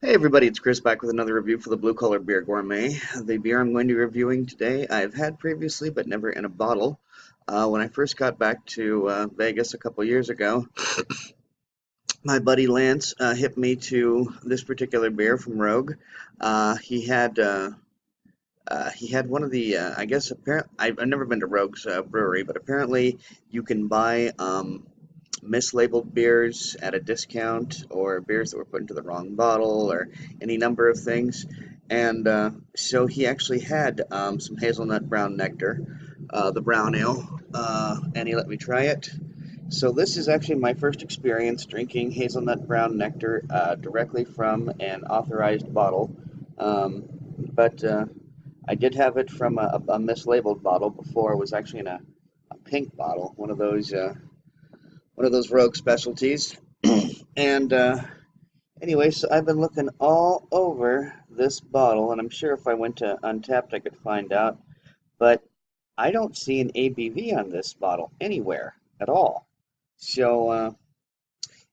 Hey everybody, it's Chris back with another review for the Blue Collar Beer Gourmet. The beer I'm going to be reviewing today I've had previously but never in a bottle. When I first got back to Vegas a couple years ago, my buddy Lance hit me to this particular beer from Rogue. He had one of the I guess apparent I've never been to Rogue's brewery, but apparently you can buy mislabeled beers at a discount or beers that were put into the wrong bottle or any number of things. And so he actually had some hazelnut brown nectar, the brown ale, and he let me try it. So this is actually my first experience drinking hazelnut brown nectar directly from an authorized bottle. But I did have it from a mislabeled bottle before. It was actually in a pink bottle, one of those Rogue specialties. And anyway, so I've been looking all over this bottle, and I'm sure if I went to Untapped I could find out, but I don't see an ABV on this bottle anywhere at all. So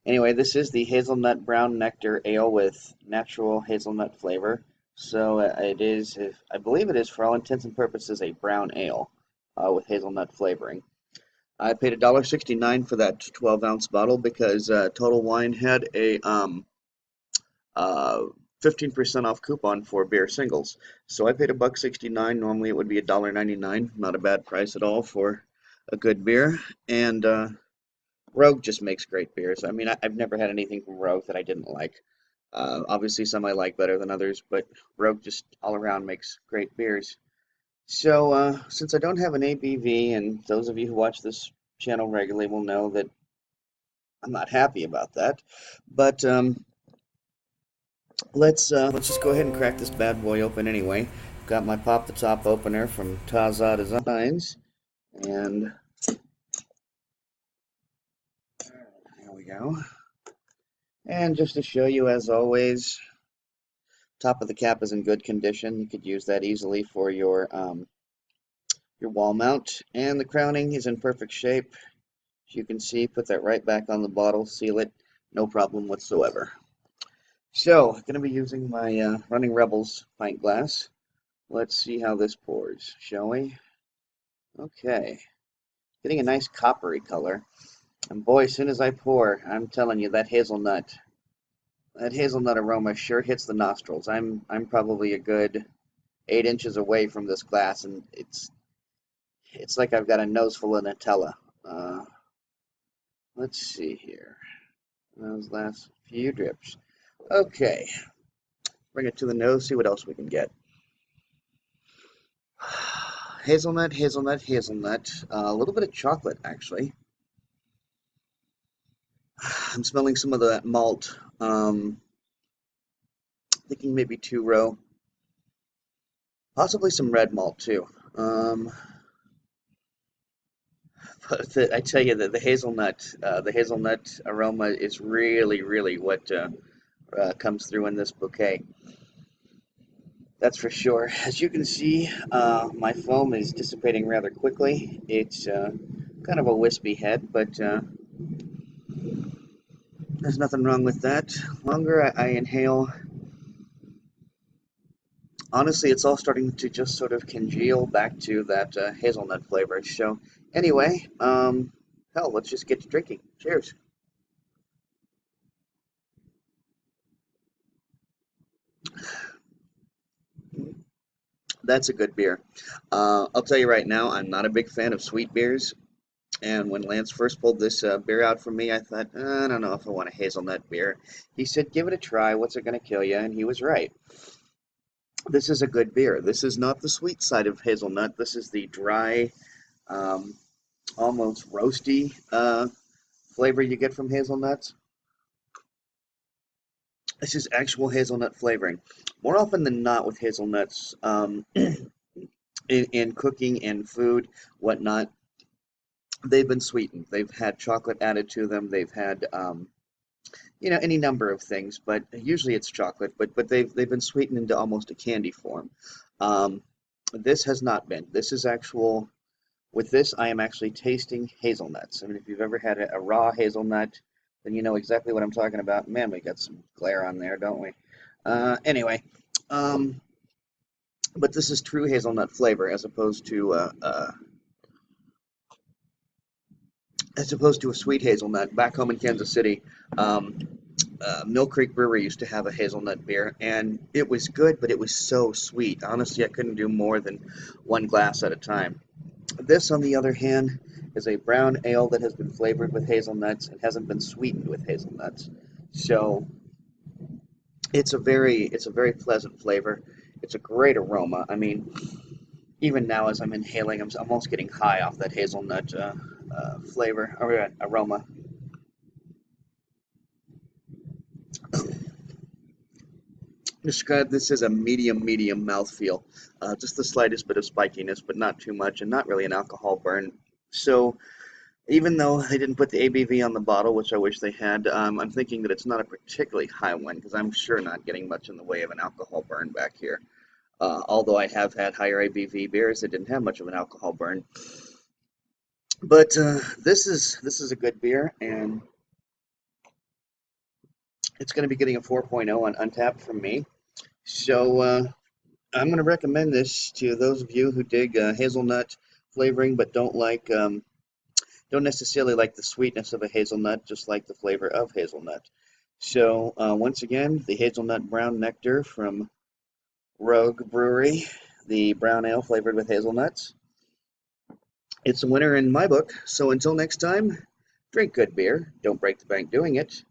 anyway, this is the hazelnut brown nectar ale with natural hazelnut flavor. So it is, I believe it is for all intents and purposes, a brown ale with hazelnut flavoring. I paid $1.69 for that 12-ounce bottle because Total Wine had a 15% off coupon for beer singles. So I paid $1.69. Normally it would be $1.99. Not a bad price at all for a good beer. And Rogue just makes great beers. I mean, I've never had anything from Rogue that I didn't like. Obviously, some I like better than others, but Rogue just all around makes great beers. So, since I don't have an ABV, and those of you who watch this channel regularly will know that I'm not happy about that, but let's just go ahead and crack this bad boy open anyway. Got my pop the top opener from Taza Designs, and there we go. And just to show you, as always, top of the cap is in good condition. You could use that easily for your wall mount, and the crowning is in perfect shape. As you can see, put that right back on the bottle, seal it, no problem whatsoever. So, I'm going to be using my Running Rebels pint glass. Let's see how this pours, shall we? Okay, getting a nice coppery color. And boy, as soon as I pour, I'm telling you, that hazelnut aroma sure hits the nostrils. I'm probably a good 8 inches away from this glass, and it's like I've got a nose full of Nutella. Let's see here. Those last few drips. Okay, bring it to the nose, see what else we can get. Hazelnut, hazelnut, hazelnut. A little bit of chocolate, actually. I'm smelling some of that malt. Thinking maybe 2-row. Possibly some red malt, too. But I tell you that the hazelnut aroma is really, really what comes through in this bouquet. That's for sure. As you can see, my foam is dissipating rather quickly. It's kind of a wispy head, but there's nothing wrong with that. The longer I inhale, honestly, it's all starting to just sort of congeal back to that hazelnut flavor. So anyway, hell, let's just get to drinking. Cheers. That's a good beer. I'll tell you right now, I'm not a big fan of sweet beers. And when Lance first pulled this beer out for me, I thought, I don't know if I want a hazelnut beer. He said, give it a try. What's it going to kill you? And he was right. This is a good beer. This is not the sweet side of hazelnut. This is the dry, um, almost roasty flavor you get from hazelnuts. This is actual hazelnut flavoring. More often than not with hazelnuts, in cooking and food, whatnot, they've been sweetened. They've had chocolate added to them. They've had any number of things, but usually it's chocolate. But they've been sweetened into almost a candy form. Um, this has not been. This is actual. With this, I am actually tasting hazelnuts. I mean, if you've ever had a raw hazelnut, then you know exactly what I'm talking about. Man, we got some glare on there, don't we? Anyway, um, but this is true hazelnut flavor as opposed to a sweet hazelnut. Back home in Kansas City, um, Mill Creek Brewery used to have a hazelnut beer, and it was good, but it was so sweet. Honestly, I couldn't do more than one glass at a time. This, on the other hand, is a brown ale that has been flavored with hazelnuts and hasn't been sweetened with hazelnuts. So it's a very pleasant flavor. It's a great aroma. I mean, even now as I'm inhaling, I'm almost getting high off that hazelnut flavor or aroma. Describe this as a medium mouthfeel. Just the slightest bit of spikiness, but not too much, and not really an alcohol burn. So even though they didn't put the ABV on the bottle, which I wish they had, I'm thinking that it's not a particularly high one because I'm sure not getting much in the way of an alcohol burn back here. Although I have had higher ABV beers that didn't have much of an alcohol burn. But this is a good beer, and it's going to be getting a 4.0 on Untapped from me. So I'm going to recommend this to those of you who dig hazelnut flavoring, but don't necessarily like the sweetness of a hazelnut, just like the flavor of hazelnut. So once again, the hazelnut brown nectar from Rogue Brewery, the brown ale flavored with hazelnuts. It's a winner in my book. So until next time, drink good beer. Don't break the bank doing it.